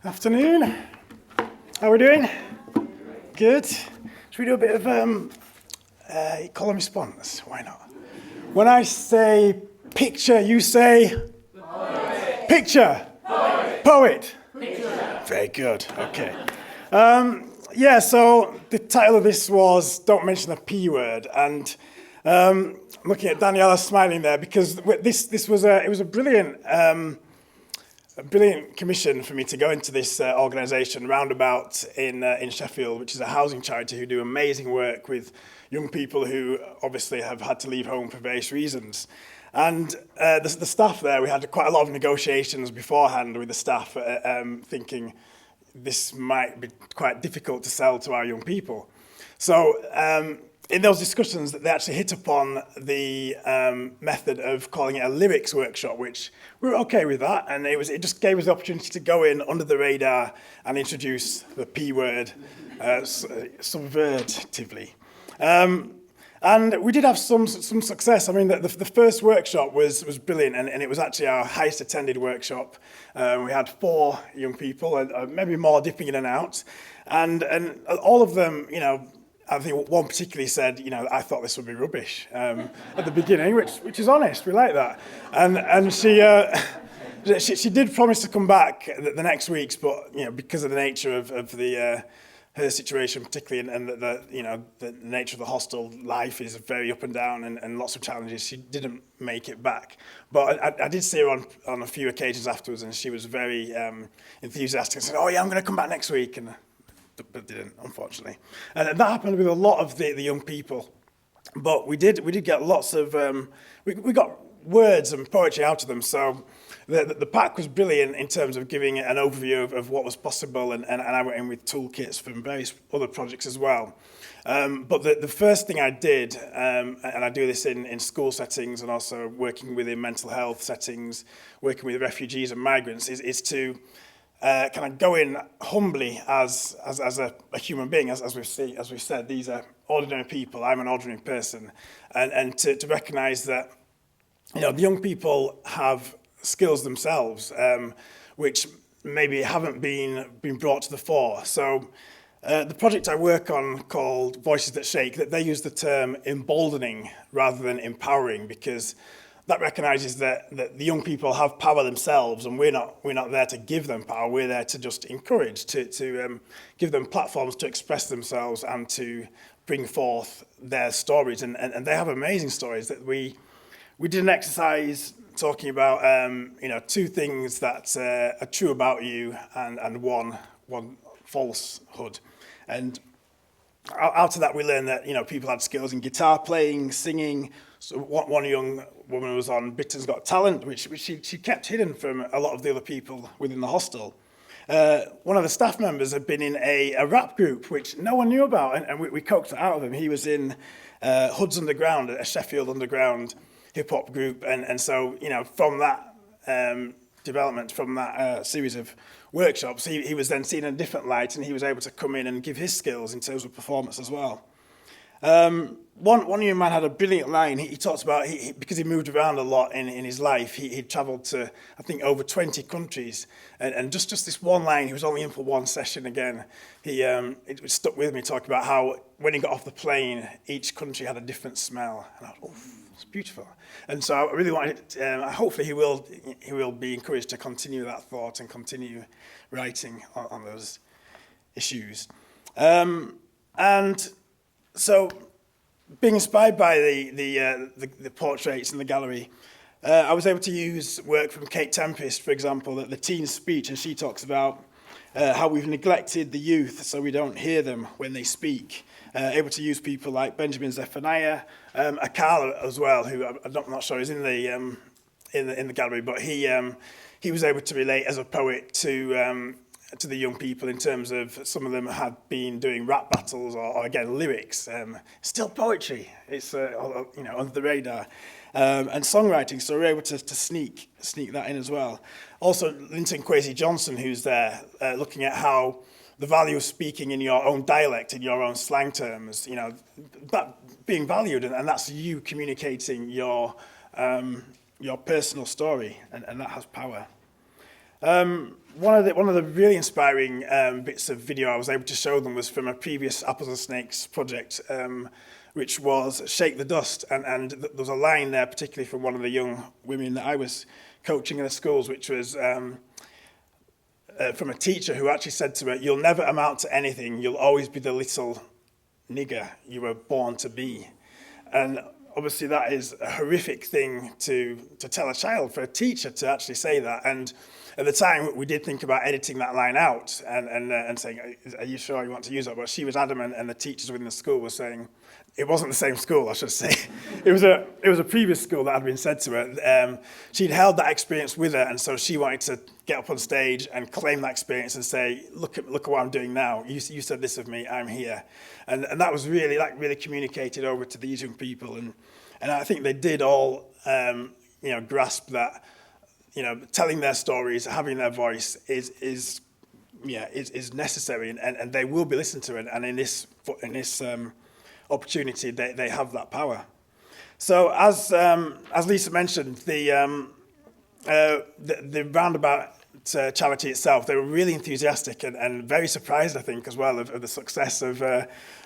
Afternoon. How are we doing? Good. Should we do a bit of call and response? Why not? When I say picture, you say poet. Picture. Poet. Poet. Picture. Very good. Okay. So the title of this was "Don't Mention the P Word," and I'm looking at Daniela smiling there because this was a brilliant commission for me to go into this organisation Roundabout in Sheffield, which is a housing charity who do amazing work with young people who obviously have had to leave home for various reasons. And the staff there, we had quite a lot of negotiations beforehand with the staff, thinking this might be quite difficult to sell to our young people. So in those discussions, they actually hit upon the method of calling it a lyrics workshop, which we were okay with that, and it just gave us the opportunity to go in under the radar and introduce the P word subvertively. And we did have some success. I mean, the first workshop was brilliant, and it was actually our highest attended workshop. We had 4 young people, maybe more dipping in and out, and all of them, I think one particularly said, I thought this would be rubbish at the beginning, which is honest. We like that. And she did promise to come back the next weeks, but because of the nature of her situation particularly, and the nature of the hostel life is very up and down and lots of challenges, she didn't make it back. But I did see her on a few occasions afterwards, and she was very enthusiastic and said, "Oh yeah, I'm going to come back next week." But didn't, unfortunately. And that happened with a lot of the young people. But we did get lots of, we got words and poetry out of them. So the pack was brilliant in terms of giving an overview of what was possible. And I went in with toolkits from various other projects as well. But the first thing I did, and I do this in school settings and also working within mental health settings, working with refugees and migrants, is to kind of go in humbly as a human being, as we've said, these are ordinary people. I'm an ordinary person, and to recognise that the young people have skills themselves, which maybe haven't been brought to the fore. So the project I work on called Voices That Shake, that they use the term emboldening rather than empowering, because that recognises that the young people have power themselves, and we're not there to give them power. We're there to just encourage, to give them platforms to express themselves and to bring forth their stories. And they have amazing stories. That we did an exercise talking about 2 things that are true about you and one falsehood. And out of that, we learned that people had skills in guitar playing, singing. So one young woman was on Britain's Got Talent, which she kept hidden from a lot of the other people within the hostel. One of the staff members had been in a rap group, which no one knew about, and we coaxed it out of him. He was in Hoods Underground, a Sheffield underground hip-hop group, and so from that development, from that series of workshops, he was then seen in a different light, and he was able to come in and give his skills in terms of performance as well. One young man had a brilliant line. He talks about, because he moved around a lot in his life, he'd travelled to, I think, over 20 countries. And just this one line, he was only in for one session again. It stuck with me, talking about how when he got off the plane, each country had a different smell. And I thought, oh, it's beautiful. And so I really wanted, hopefully he will be encouraged to continue that thought and continue writing on those issues. And so, being inspired by the portraits in the gallery, I was able to use work from Kate Tempest, for example, the teen speech, and she talks about how we've neglected the youth so we don't hear them when they speak. Able to use people like Benjamin Zephaniah, Akala as well, who I'm not sure is in the gallery, but he was able to relate as a poet to the young people in terms of some of them had been doing rap battles or again lyrics, still poetry. It's under the radar, and songwriting. So we're able to sneak that in as well. Also, Linton Kwesi Johnson, who's there, looking at how the value of speaking in your own dialect, in your own slang terms, that being valued, and that's you communicating your personal story, and that has power. One of the really inspiring bits of video I was able to show them was from a previous Apples and Snakes project, which was Shake the Dust. And there was a line there, particularly from one of the young women that I was coaching in the schools, which was from a teacher who actually said to her, "You'll never amount to anything. You'll always be the little nigger you were born to be." And obviously that is a horrific thing to tell a child, for a teacher to actually say that. And at the time, we did think about editing that line out and saying, "Are you sure you want to use that?" But she was adamant, and the teachers within the school were saying, it wasn't the same school, I should say. It was a previous school that had been said to her. She'd held that experience with her, and so she wanted to get up on stage and claim that experience and say, "Look at what I'm doing now. You said this of me. I'm here," and that was really communicated over to these young people, and I think they did all grasp that. Telling their stories, having their voice is necessary, and they will be listened to, and in this opportunity, they have that power. So as Lisa mentioned, the roundabout charity itself, they were really enthusiastic and very surprised, I think, as well, of the success of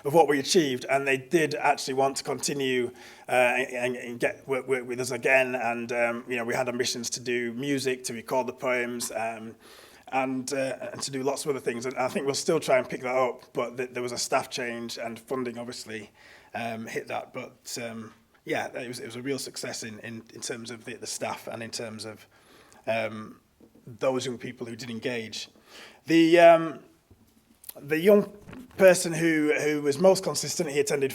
what we achieved. And they did actually want to continue and get work with us again. And we had ambitions to do music, to record the poems, and to do lots of other things. And I think we'll still try and pick that up. But there was a staff change, and funding obviously hit that. But it was a real success in terms of the staff, and in terms of those young people who did engage. The young person who was most consistent, he attended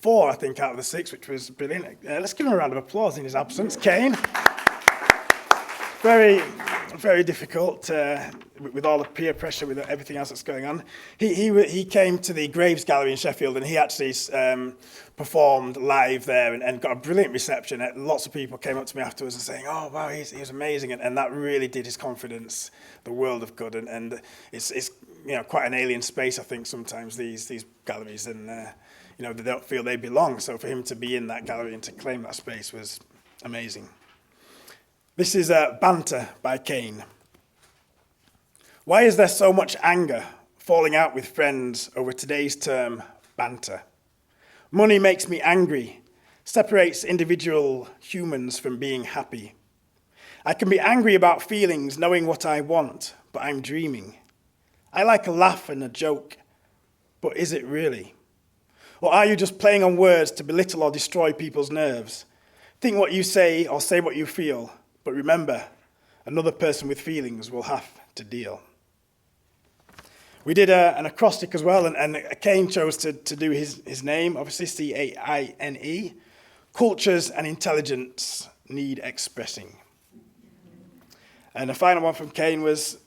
4, I think, out of the 6, which was brilliant. Let's give him a round of applause in his absence. Kane. Very difficult with all the peer pressure, with everything else that's going on. He came to the Graves Gallery in Sheffield, and he actually performed live there and got a brilliant reception. Lots of people came up to me afterwards and saying, "Oh wow, he was amazing," and that really did his confidence the world of good. And it's quite an alien space, I think, sometimes these galleries, and they don't feel they belong. So for him to be in that gallery and to claim that space was amazing. This is Banter by Kane. Why is there so much anger falling out with friends over today's term, banter? Money makes me angry, separates individual humans from being happy. I can be angry about feelings, knowing what I want, but I'm dreaming. I like a laugh and a joke, but is it really? Or are you just playing on words to belittle or destroy people's nerves? Think what you say or say what you feel. But remember, another person with feelings will have to deal. We did an acrostic as well, and Kane chose to do his name, obviously, C-A-I-N-E. Cultures and intelligence need expressing. And the final one from Kane was,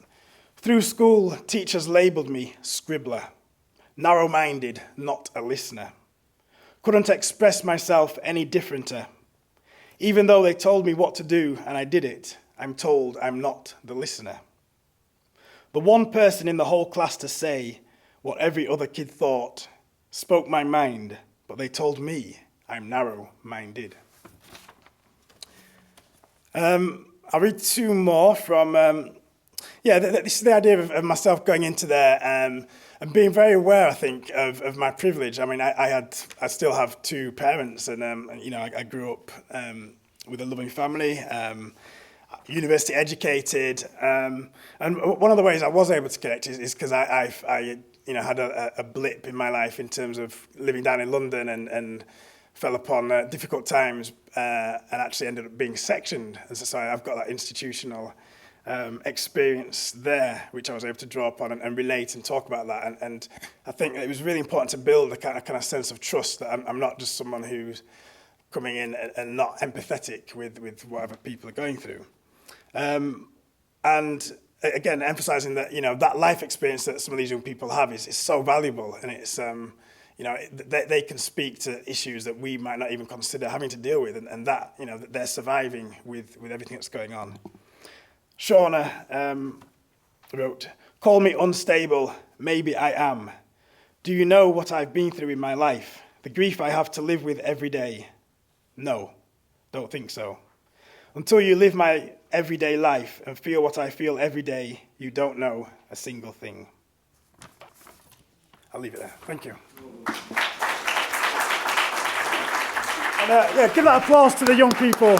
through school, teachers labelled me scribbler, narrow-minded, not a listener. Couldn't express myself any differenter. Even though they told me what to do and I did it, I'm told I'm not the listener. The one person in the whole class to say what every other kid thought spoke my mind, but they told me I'm narrow-minded. I'll read 2 more from, this is the idea of myself going into there and being very aware, I think, of my privilege. I mean, I still have 2 parents, and I grew up with a loving family, university educated, and one of the ways I was able to connect is because I had a blip in my life in terms of living down in London and fell upon difficult times and actually ended up being sectioned. And so I've got that institutional experience there, which I was able to draw upon and relate and talk about that. And I think it was really important to build a kind of sense of trust that I'm not just someone who's coming in and not empathetic with whatever people are going through. And again, emphasizing that, that life experience that some of these young people have is so valuable, and it's, they can speak to issues that we might not even consider having to deal with, and that, they're surviving with everything that's going on. Shauna wrote, "Call me unstable, maybe I am. Do you know what I've been through in my life? The grief I have to live with every day? No, don't think so. Until you live my everyday life and feel what I feel every day, you don't know a single thing. I'll leave it there. Thank you. And, give that applause to the young people.